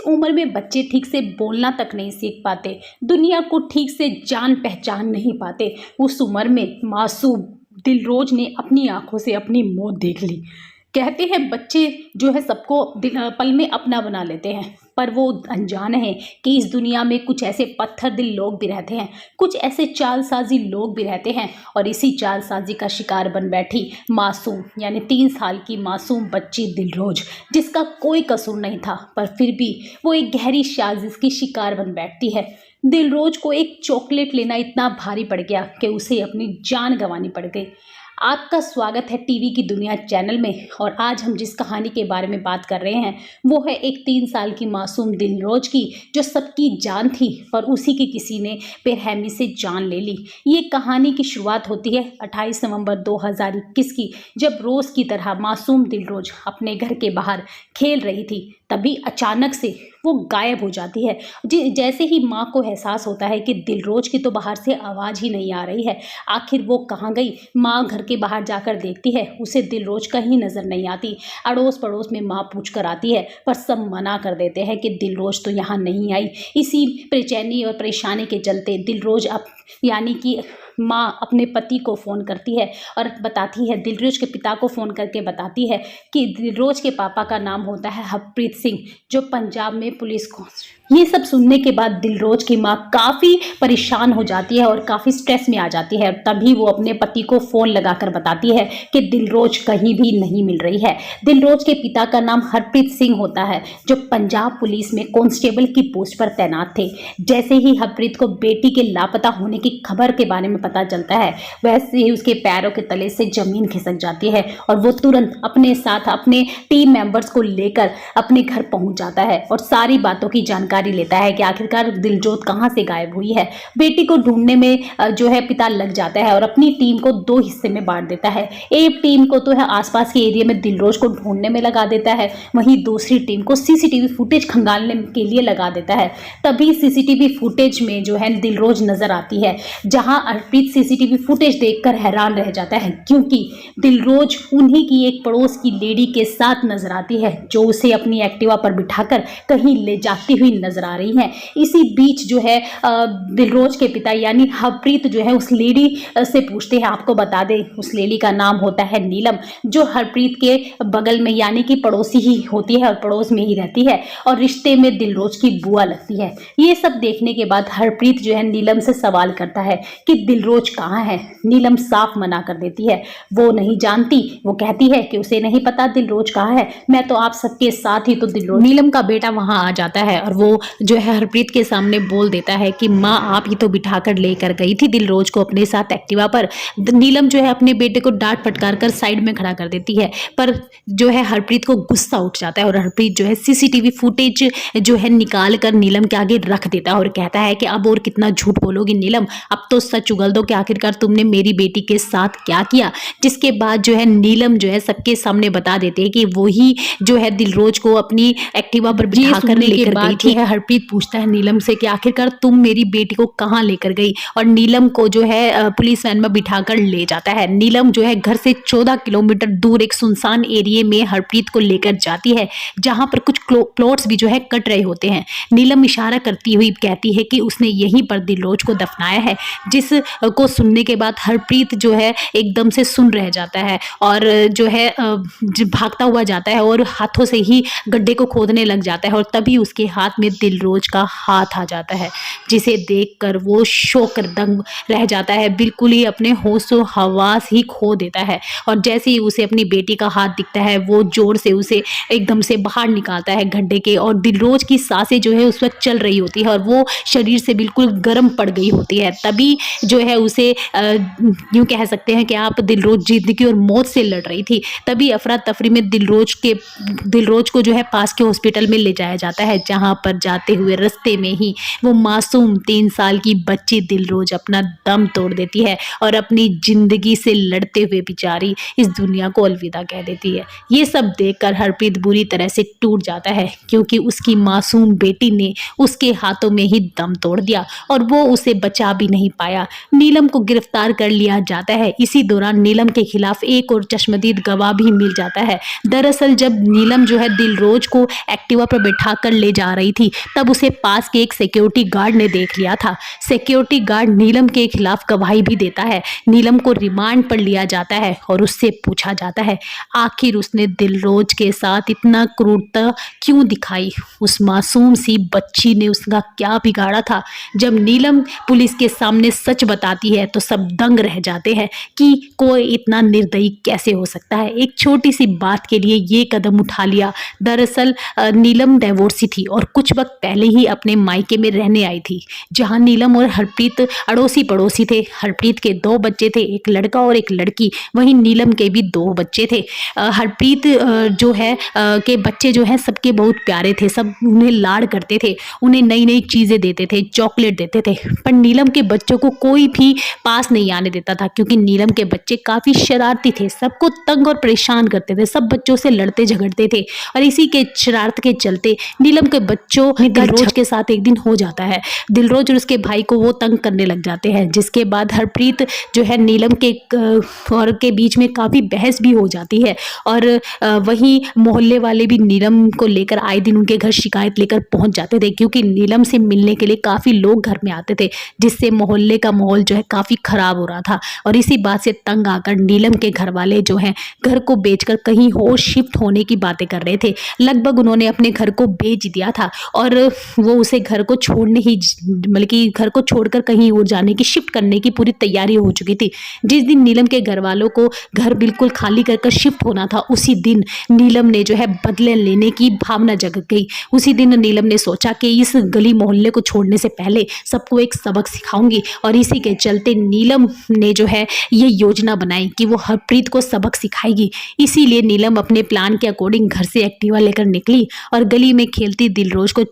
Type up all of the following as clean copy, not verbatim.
उम्र में बच्चे ठीक से बोलना तक नहीं सीख पाते, दुनिया को ठीक से जान पहचान नहीं पाते। उस उम्र में मासूम दिलरोज ने अपनी आंखों से अपनी मौत देख ली। कहते हैं बच्चे जो है सबको पल में अपना बना लेते हैं, पर वो अनजान है कि इस दुनिया में कुछ ऐसे पत्थर दिल लोग भी रहते हैं, कुछ ऐसे चालसाजी लोग भी रहते हैं। और इसी चालसाजी का शिकार बन बैठी मासूम यानी 3 साल की मासूम बच्ची दिलरोज, जिसका कोई कसूर नहीं था, पर फिर भी वो एक गहरी साजिश की शिकार बन बैठती है। दिलरोज को एक चॉकलेट लेना इतना भारी पड़ गया कि उसे अपनी जान गंवानी पड़ गई। आपका स्वागत है टीवी की दुनिया चैनल में। और आज हम जिस कहानी के बारे में बात कर रहे हैं वो है एक 3 साल की मासूम दिलरोज की, जो सबकी जान थी पर उसी की किसी ने बेरहमी से जान ले ली। ये कहानी की शुरुआत होती है 28 नवंबर 2021 की, जब रोज़ की तरह मासूम दिलरोज अपने घर के बाहर खेल रही थी। तभी अचानक से वो गायब हो जाती है। जैसे ही माँ को एहसास होता है कि दिलरोज की तो बाहर से आवाज़ ही नहीं आ रही है, आखिर वो कहाँ गई। माँ घर के बाहर जाकर देखती है, उसे दिलरोज कहीं नज़र नहीं आती। अड़ोस पड़ोस में माँ पूछ कर आती है, पर सब मना कर देते हैं कि दिलरोज तो यहाँ नहीं आई। इसी बेचैनी और परेशानी के चलते दिलरोज अब यानी कि माँ अपने पति को फ़ोन करती है और बताती है, दिलरोज के पिता को फ़ोन करके बताती है कि दिलरोज के पापा का नाम होता है हरप्रीत सिंह, जो पंजाब में पुलिस को। ये सब सुनने के बाद दिलरोज की माँ काफ़ी परेशान हो जाती है और काफ़ी स्ट्रेस में आ जाती है। तभी वो अपने पति को फ़ोन लगाकर बताती है कि दिलरोज कहीं भी नहीं मिल रही है। दिलरोज के पिता का नाम हरप्रीत सिंह होता है, जो पंजाब पुलिस में कांस्टेबल की पोस्ट पर तैनात थे। जैसे ही हरप्रीत को बेटी के लापता होने की खबर के बारे में पता चलता है, वैसे ही उसके पैरों के तले से ज़मीन खिसक जाती है और वो तुरंत अपने साथ अपने टीम मेंबर्स को लेकर अपने घर पहुंच जाता है और सारी बातों की जानकारी लेता है कि आखिरकार दिलजोत कहां से गायब हुई है। बेटी को ढूंढने में जो है पिता लग जाता है और अपनी टीम को 2 हिस्से में बांट देता है। एक टीम को तो है आसपास के एरिया में दिलरोज को ढूंढने में लगा देता है, वहीं दूसरी टीम को सीसीटीवी फुटेज खंगालने के लिए लगा देता है। तभी सीसीटीवी फुटेज में जो है दिलरोज नजर आती है, जहां हरप्रीत सीसीटीवी फुटेज देखकर हैरान रह जाता है, क्योंकि दिलरोज उन्हीं की एक पड़ोस की लेडी के साथ नजर आती है, जो उसे अपनी एक्टिवा पर बिठाकर कहीं ले जाती हुई नजर आ रही हैं। इसी बीच जो है दिलरोज के पिता यानी हरप्रीत जो है उस लेडी से पूछते हैं, आपको बता दें उस लेडी का नाम होता है नीलम, जो हरप्रीत के बगल में यानी कि पड़ोसी ही होती है और पड़ोस में ही रहती है और रिश्ते में दिलरोज की बुआ लगती है। ये सब देखने के बाद हरप्रीत जो है नीलम से सवाल करता है कि दिलरोज कहाँ है। नीलम साफ मना कर देती है, वो नहीं जानती। वो कहती है कि उसे नहीं पता दिलरोज कहाँ है, मैं तो आप सबके साथ ही तो दिलरोज। नीलम का बेटा वहां आ जाता है और वो जो है हरप्रीत के सामने बोल देता है कि माँ आप ही तो बिठाकर लेकर गई थी दिलरोज को अपने साथ एक्टिवा पर। नीलम जो है अपने बेटे को डांट फटकार कर साइड में खड़ा कर देती है, पर जो है हरप्रीत को गुस्सा उठ जाता है और हरप्रीत जो है सीसीटीवी फुटेज जो है निकाल कर नीलम के आगे रख देता है और कहता है कि अब और कितना झूठ बोलोगी नीलम, अब तो सच उगल दो कि आखिरकार तुमने मेरी बेटी के साथ क्या किया। जिसके बाद जो है नीलम जो है सबके सामने बता देते हैं कि वही जो है दिलरोज को अपनी एक्टिवा पर बिठाकर लेकर गई थी। हरप्रीत पूछता है नीलम से कि आखिरकार तुम मेरी बेटी को कहाँ लेकर गई, और नीलम को जो है पुलिस वैन में बिठाकर ले जाता है। नीलम जो है घर से 14 किलोमीटर दूर एक सुनसान एरिया में हरप्रीत को लेकर जाती है, जहां पर कुछ प्लॉट्स भी जो है कट रहे होते हैं। नीलम इशारा करती हुई कहती है कि उसने यहीं पर दिलरोज को दफनाया है, जिस को सुनने के बाद हरप्रीत जो है एकदम से सुन रह जाता है और जो है भागता हुआ जाता है और हाथों से ही गड्ढे को खोदने लग जाता है। और तभी उसके हाथ में दिलरोज का हाथ आ जाता है, जिसे देखकर वो शौक दंग रह जाता है, बिल्कुल ही अपने होश व हवास ही खो देता है। और जैसे ही उसे अपनी बेटी का हाथ दिखता है, वो जोर से उसे एकदम से बाहर निकालता है गड्ढे के, और दिलरोज की सांसें जो है उस वक्त चल रही होती है और वो शरीर से बिल्कुल गर्म पड़ गई होती है। तभी जो है उसे यूँ कह सकते हैं कि आप दिलरोज जिंदगी और मौत से लड़ रही थी। तभी अफरा तफरी में दिलरोज को जो है पास के हॉस्पिटल में ले जाया जाता है, जहाँ पर जाते हुए रास्ते में ही वो मासूम 3 साल की बच्ची दिलरोज अपना दम तोड़ देती है और अपनी जिंदगी से लड़ते हुए बेचारी इस दुनिया को अलविदा कह देती है। ये सब देखकर हरप्रीत बुरी तरह से टूट जाता है, क्योंकि उसकी मासूम बेटी ने उसके हाथों में ही दम तोड़ दिया और वो उसे बचा भी नहीं पाया। नीलम को गिरफ्तार कर लिया जाता है। इसी दौरान नीलम के खिलाफ एक और चश्मदीद गवाह भी मिल जाता है। दरअसल जब नीलम जो है दिलरोज को एक्टिवा पर बैठा कर ले जा रही थी, तब उसे पास के एक सिक्योरिटी गार्ड ने देख लिया था। सिक्योरिटी गार्ड नीलम के खिलाफ गवाही भी देता है। नीलम को रिमांड पर लिया जाता है और उससे पूछा जाता है आखिर उसने दिलरोज के साथ इतना क्रूरता क्यों दिखाई। उस मासूम सी बच्ची ने उसका क्या बिगाड़ा था। जब नीलम पुलिस के सामने सच बताती है तो सब दंग रह जाते हैं कि कोई इतना निर्दयी कैसे हो सकता है। एक छोटी सी बात के लिए ये कदम उठा लिया। दरअसल नीलम डिवोर्सी थी और कुछ वक्त पहले ही अपने मायके में रहने आई थी, जहां नीलम और हरप्रीत अड़ोसी पड़ोसी थे। हरप्रीत के 2 बच्चे थे, एक लड़का और एक लड़की। वहीं नीलम के भी 2 बच्चे थे। हरप्रीत जो है के बच्चे जो हैं सबके बहुत प्यारे थे, सब उन्हें लाड़ करते थे, उन्हें नई नई चीज़ें देते थे, चॉकलेट देते थे। पर नीलम के बच्चों को कोई भी पास नहीं आने देता था, क्योंकि नीलम के बच्चे काफ़ी शरारती थे, सबको तंग और परेशान करते थे, सब बच्चों से लड़ते झगड़ते थे। और इसी के शरारत के चलते नीलम के बच्चों में दिलरोज के साथ एक दिन हो जाता है। दिलरोज और उसके भाई को वो तंग करने लग जाते हैं, जिसके बाद हरप्रीत जो है नीलम के और के बीच में काफ़ी बहस भी हो जाती है। और वहीं मोहल्ले वाले भी नीलम को लेकर आए दिन उनके घर शिकायत लेकर पहुंच जाते थे, क्योंकि नीलम से मिलने के लिए काफ़ी लोग घर में आते थे, जिससे मोहल्ले का माहौल जो है काफ़ी ख़राब हो रहा था। और इसी बात से तंग आकर नीलम के घर वाले जो हैं घर को बेचकर कहीं और शिफ्ट होने की बातें कर रहे थे। लगभग उन्होंने अपने घर को बेच दिया था और वो उसे घर को छोड़ने ही बल्कि घर को छोड़कर कहीं और जाने की, शिफ्ट करने की पूरी तैयारी हो चुकी थी। जिस दिन नीलम के घर वालों को घर बिल्कुल खाली कर शिफ्ट होना था, उसी दिन नीलम ने जो है बदले लेने की भावना जग गई। उसी दिन नीलम ने सोचा कि इस गली मोहल्ले को छोड़ने से पहले सबको एक सबक सिखाऊंगी। और इसी के चलते नीलम ने जो है ये योजना बनाई कि वो हरप्रीत को सबक सिखाएगी। इसीलिए नीलम अपने प्लान के अकॉर्डिंग घर से एक्टिवा लेकर निकली और गली में खेलती दिलरोज को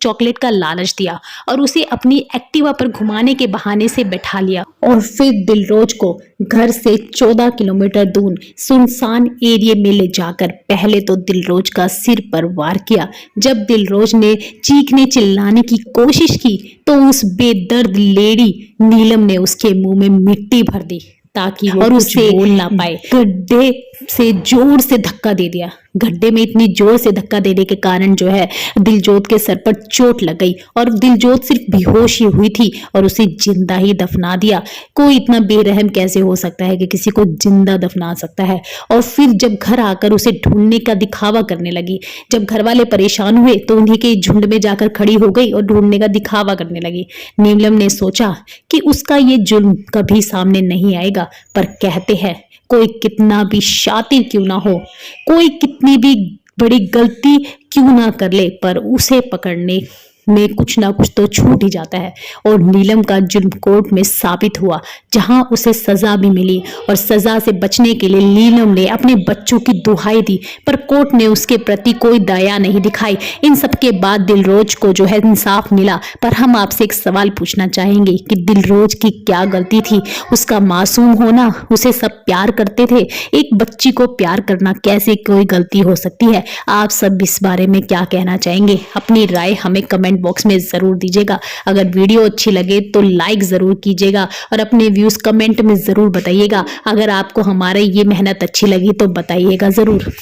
चॉकलेट का लालच दिया और उसे अपनी एक्टिवा पर घुमाने के बहाने से बैठा लिया। और फिर दिलरोज को घर से 14 किलोमीटर दूर सुनसान एरिया में ले जाकर पहले तो दिलरोज का सिर पर वार किया। जब दिलरोज ने चीखने चिल्लाने की कोशिश की तो उस बेदर्द लेडी नीलम ने उसके मुंह में मिट्टी भर दी ताकि वो उसे बोल ना पाए। गड्ढे से जोर से धक्का दे दिया। गड्ढे में इतनी जोर से धक्का देने के कारण जो है दिलजोत के सर पर चोट लग गई और दिलजोत सिर्फ बेहोश ही हुई थी और उसे जिंदा ही दफना दिया। कोई इतना बेरहम कैसे हो सकता है कि किसी को जिंदा दफना सकता है। और फिर जब घर आकर उसे ढूंढने का दिखावा करने लगी, जब घर वाले परेशान हुए तो उन्हीं के झुंड में जाकर खड़ी हो गई और ढूंढने का दिखावा करने लगी। नीलम ने सोचा कि उसका ये जुल्म कभी सामने नहीं आएगा, पर कहते हैं कोई कितना भी शातिर क्यों ना हो, कोई कितनी भी बड़ी गलती क्यों ना कर ले, पर उसे पकड़ने में कुछ ना कुछ तो छूट ही जाता है। और नीलम का जुर्म कोर्ट में साबित हुआ, जहां उसे सजा भी मिली। और सजा से बचने के लिए नीलम ने अपने बच्चों की दुहाई दी, पर कोर्ट ने उसके प्रति कोई दया नहीं दिखाई। इन सब के बाद दिलरोज को जो है इंसाफ मिला। पर हम आपसे एक सवाल पूछना चाहेंगे कि दिलरोज की क्या गलती थी? उसका मासूम होना, उसे सब प्यार करते थे, एक बच्ची को प्यार करना कैसे कोई गलती हो सकती है? आप सब इस बारे में क्या कहना चाहेंगे? अपनी राय हमें कमेंट बॉक्स में जरूर दीजिएगा। अगर वीडियो अच्छी लगे तो लाइक जरूर कीजिएगा और अपने व्यूज कमेंट में जरूर बताइएगा। अगर आपको हमारे ये मेहनत अच्छी लगी तो बताइएगा जरूर।